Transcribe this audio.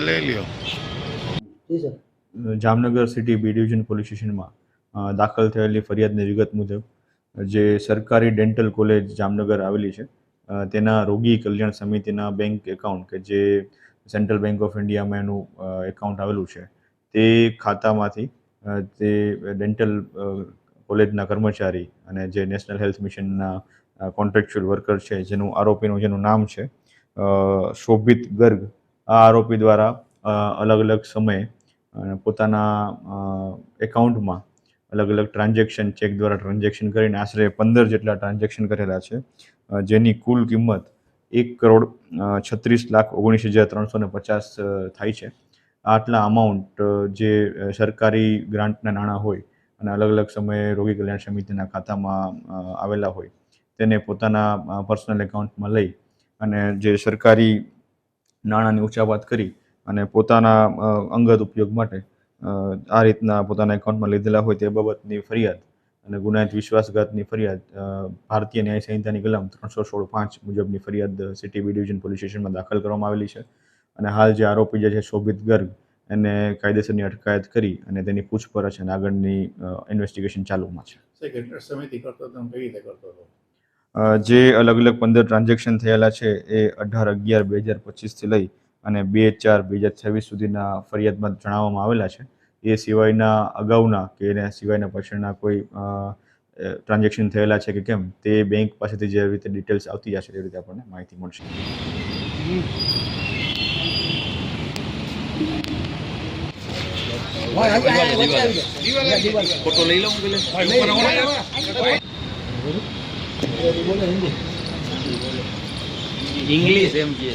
લઈ લ્યો. Jamnagar city B division police સ્ટેશનમાં દાખલ થયેલી ફરિયાદની વિગત મુજબ જે સરકારી ડેન્ટલ કોલેજ જામનગર આવેલી છે તેના રોગી કલ્યાણ સમિતિના બેંક એકાઉન્ટ કે જે સેન્ટ્રલ બેંક ઓફ ઇન્ડિયામાં એનું એકાઉન્ટ આવેલું છે તે ખાતામાંથી તે ડેન્ટલ કોલેજના કર્મચારી અને જે નેશનલ હેલ્થ મિશનના કોન્ટ્રાક્ચ્યુઅલ વર્કર છે જેનું નામ છે શોભિત ગર્ગ, આ આરોપી દ્વારા અલગ અલગ સમયે પોતાના એકાઉન્ટમાં અલગ અલગ ટ્રાન્ઝેક્શન ચેક દ્વારા ટ્રાન્ઝેક્શન કરીને આશરે 15 જેટલા ટ્રાન્ઝેક્શન કરેલા છે, જેની કુલ કિંમત 1,36,19,350 થાય છે. આટલા અમાઉન્ટ જે સરકારી ગ્રાન્ટના નાણાં હોય અને અલગ અલગ સમયે રોગી કલ્યાણ સમિતિના ખાતામાં આવેલા હોય તેને પોતાના પર્સનલ એકાઉન્ટમાં લઈ અને જે સરકારી નાણાંની ઉચાપત કરી અને પોતાના અંગત ઉપયોગ માટે આ રીતના પોતાના એકાઉન્ટમાં લીધેલા હોય તે બાબતની ફરિયાદ અને ગુનાહિત વિશ્વાસઘાતની ફરિયાદ ભારતીય ન્યાય સંહિતાની કલમ 316(5) મુજબની ફરિયાદ સિટી બી ડિવિઝન પોલીસ સ્ટેશનમાં દાખલ કરવામાં આવેલી છે. અને હાલ જે આરોપી જે છે શોભિત ગર્ગ એને કાયદેસરની અટકાયત કરી અને તેની પૂછપરછ અને આગળની ઇન્વેસ્ટિગેશન ચાલુમાં છે. જે અલગ અલગ 15 ટ્રાન્ઝેક્શન થયેલા છે એ 18/11/2025 લઈ અને 2/4/2026 સુધીના ફરિયાદમાં જણાવવામાં આવેલા છે. એ સિવાયના અગાઉના કે એના સિવાયના પાછળના કોઈ ટ્રાન્ઝેક્શન થયેલા છે કે કેમ તે બેંક પાસેથી જે રીતે ડિટેલ્સ આવતી જશે તે રીતે આપણને માહિતી મળશે. ફોટો લઈ લઉં ઇંગ્લિશ એમ કે